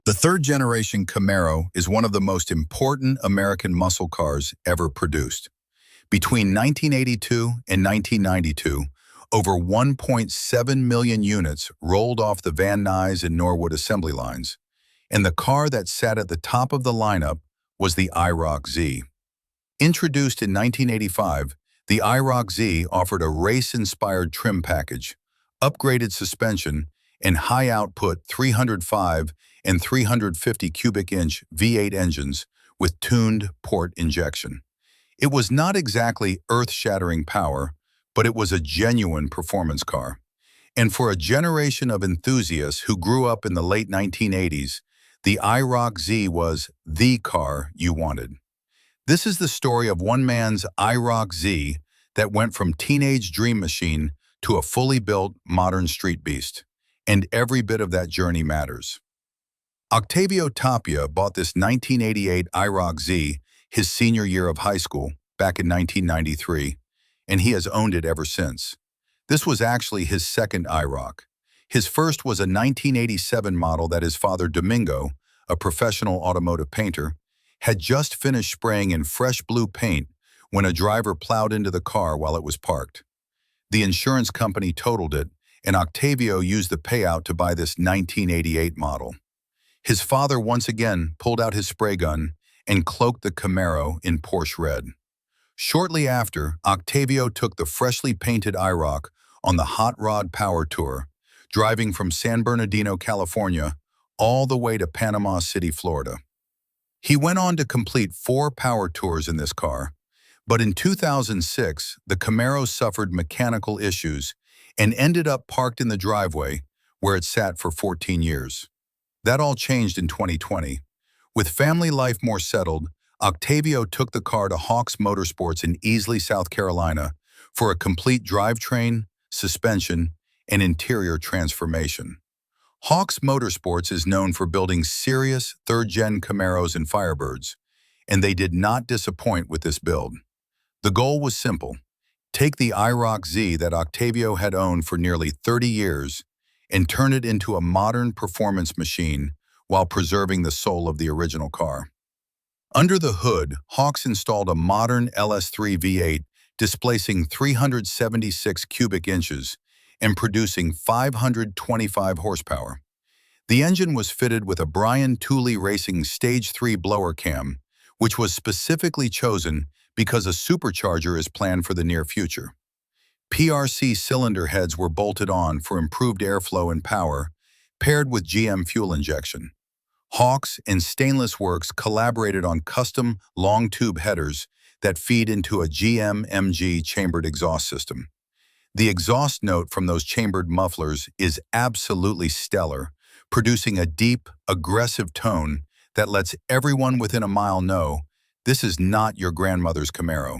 The third-generation Camaro is one of the most important American muscle cars ever produced. Between 1982 and 1992, over 1.7 million units rolled off the Van Nuys and Norwood assembly lines, and the car that sat at the top of the lineup was the IROC-Z. Introduced in 1985, the IROC-Z offered a race-inspired trim package, upgraded suspension, and high-output 305 and 350 cubic inch V8 engines with tuned port injection. It was not exactly earth-shattering power, but it was a genuine performance car. And for a generation of enthusiasts who grew up in the late 1980s, the IROC-Z was the car you wanted. This is the story of one man's IROC-Z that went from teenage dream machine to a fully built modern street beast. And every bit of that journey matters. Octavio Tapia bought this 1988 IROC-Z his senior year of high school back in 1993, and he has owned it ever since. This was actually his second IROC. His first was a 1987 model that his father Domingo, a professional automotive painter, had just finished spraying in fresh blue paint when a driver plowed into the car while it was parked. The insurance company totaled it, and Octavio used the payout to buy this 1988 model. His father once again pulled out his spray gun and cloaked the Camaro in Torch Red. Shortly after, Octavio took the freshly painted IROC on the Hot Rod Power Tour, driving from San Bernardino, California, all the way to Panama City, Florida. He went on to complete 4 power tours in this car, but in 2006, the Camaro suffered mechanical issues and ended up parked in the driveway where it sat for 14 years. That all changed in 2020. With family life more settled, Octavio took the car to Hawks Motorsports in Easley, South Carolina for a complete drivetrain, suspension, and interior transformation. Hawks Motorsports is known for building serious third-gen Camaros and Firebirds, and they did not disappoint with this build. The goal was simple: take the IROC-Z that Octavio had owned for nearly 30 years and turn it into a modern performance machine while preserving the soul of the original car. Under the hood, Hawks installed a modern LS3 V8 displacing 376 cubic inches and producing 525 horsepower. The engine was fitted with a Brian Tooley Racing Stage 3 blower cam, which was specifically chosen because a supercharger is planned for the near future. PRC cylinder heads were bolted on for improved airflow and power, paired with GM fuel injection. Hawks and Stainless Works collaborated on custom long tube headers that feed into a GM MG chambered exhaust system. The exhaust note from those chambered mufflers is absolutely stellar, producing a deep, aggressive tone that lets everyone within a mile know this is not your grandmother's Camaro.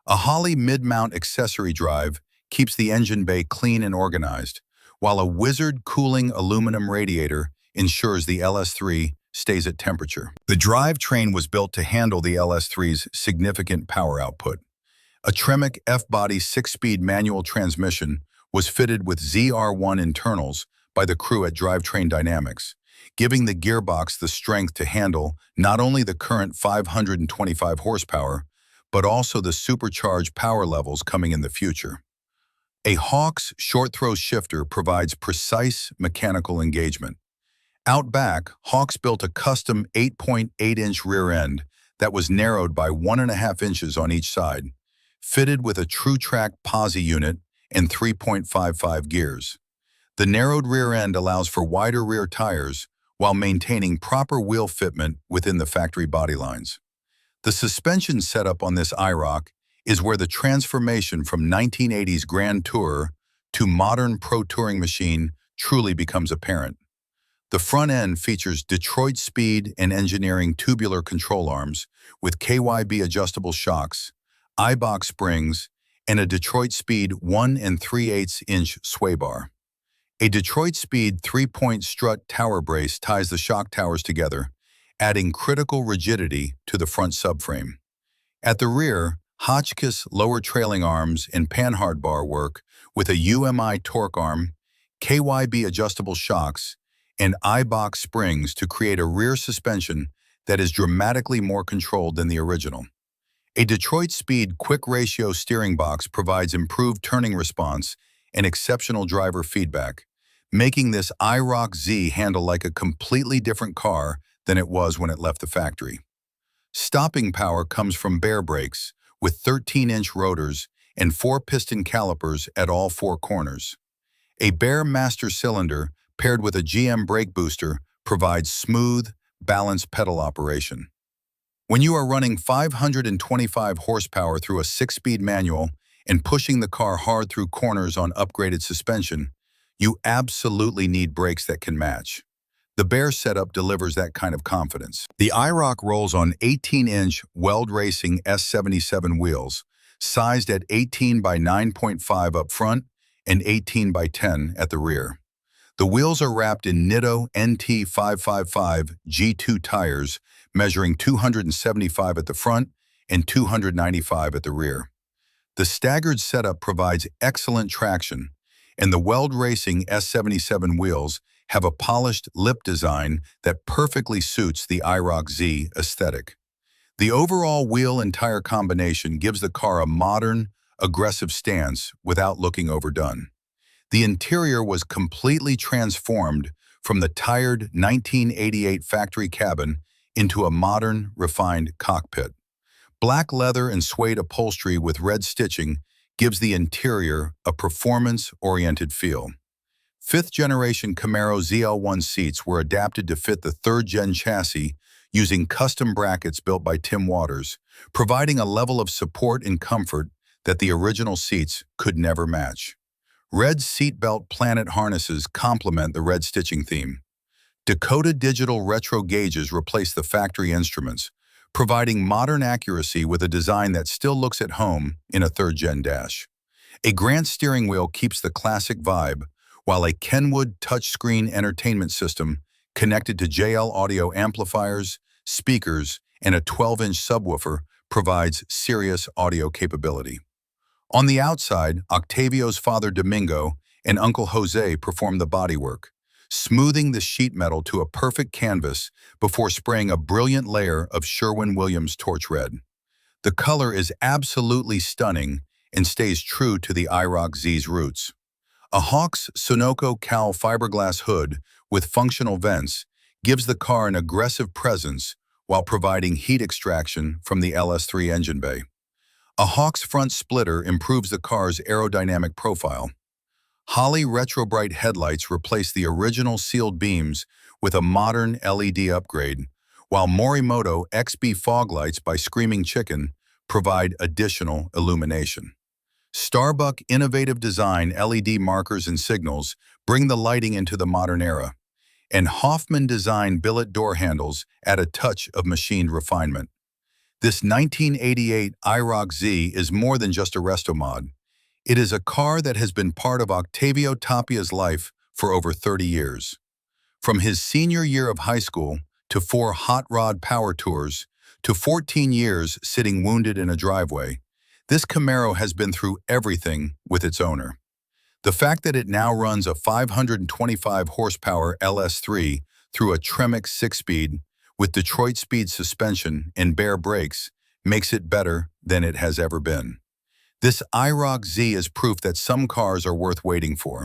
A Holley mid-mount accessory drive keeps the engine bay clean and organized, while a Wizard cooling aluminum radiator ensures the LS3 stays at temperature. The drivetrain was built to handle the LS3's significant power output. A Tremec F-body 6-speed manual transmission was fitted with ZR1 internals by the crew at Drivetrain Dynamics, giving the gearbox the strength to handle not only the current 525 horsepower, but also the supercharged power levels coming in the future. A Hawks short-throw shifter provides precise mechanical engagement. Out back, Hawks built a custom 8.8-inch rear end that was narrowed by 1.5 inches on each side, fitted with a Truetrac posi unit and 3.55 gears. The narrowed rear end allows for wider rear tires while maintaining proper wheel fitment within the factory body lines. The suspension setup on this IROC is where the transformation from 1980s Grand Tourer to modern pro touring machine truly becomes apparent. The front end features Detroit Speed and Engineering tubular control arms with KYB adjustable shocks, I-box springs, and a Detroit Speed 1 3/8-inch sway bar. A Detroit Speed 3-point strut tower brace ties the shock towers together, adding critical rigidity to the front subframe. At the rear, Hotchkiss lower trailing arms and panhard bar work with a UMI torque arm, KYB adjustable shocks, and I-box springs to create a rear suspension that is dramatically more controlled than the original. A Detroit Speed quick ratio steering box provides improved turning response and exceptional driver feedback, making this IROC-Z handle like a completely different car than it was when it left the factory. Stopping power comes from Baer brakes, with 13-inch rotors and 4-piston calipers at all 4 corners. A Baer master cylinder paired with a GM brake booster provides smooth, balanced pedal operation. When you are running 525 horsepower through a 6-speed manual and pushing the car hard through corners on upgraded suspension, you absolutely need brakes that can match. The Baer setup delivers that kind of confidence. The IROC rolls on 18-inch Weld Racing S77 wheels, sized at 18 by 9.5 up front and 18 by 10 at the rear. The wheels are wrapped in Nitto NT555 G2 tires, measuring 275 at the front and 295 at the rear. The staggered setup provides excellent traction, and the Weld Racing S77 wheels have a polished lip design that perfectly suits the IROC-Z aesthetic. The overall wheel and tire combination gives the car a modern, aggressive stance without looking overdone. The interior was completely transformed from the tired 1988 factory cabin into a modern, refined cockpit. Black leather and suede upholstery with red stitching gives the interior a performance-oriented feel. 5th-generation Camaro ZL1 seats were adapted to fit the 3rd-gen chassis using custom brackets built by Tim Waters, providing a level of support and comfort that the original seats could never match. Red seatbelt planet harnesses complement the red stitching theme. Dakota Digital Retro gauges replace the factory instruments, providing modern accuracy with a design that still looks at home in a 3rd-gen dash. A Grant steering wheel keeps the classic vibe, while a Kenwood touchscreen entertainment system connected to JL audio amplifiers, speakers, and a 12-inch subwoofer provides serious audio capability. On the outside, Octavio's father Domingo and Uncle Jose perform the bodywork, smoothing the sheet metal to a perfect canvas before spraying a brilliant layer of Sherwin-Williams Torch Red. The color is absolutely stunning and stays true to the IROC-Z's roots. A Hawks Sunoco cowl fiberglass hood with functional vents gives the car an aggressive presence while providing heat extraction from the LS3 engine bay. A Hawks front splitter improves the car's aerodynamic profile. Holley Retrobright headlights replace the original sealed beams with a modern LED upgrade, while Morimoto XB fog lights by Screaming Chicken provide additional illumination. Starbuck innovative design LED markers and signals bring the lighting into the modern era, and Hoffman design billet door handles add a touch of machined refinement. This 1988 IROC-Z is more than just a Restomod. It is a car that has been part of Octavio Tapia's life for over 30 years. From his senior year of high school to 4 hot rod power tours to 14 years sitting wounded in a driveway, this Camaro has been through everything with its owner. The fact that it now runs a 525 horsepower LS3 through a Tremec 6-speed with Detroit Speed suspension and Baer brakes makes it better than it has ever been. This IROC-Z is proof that some cars are worth waiting for.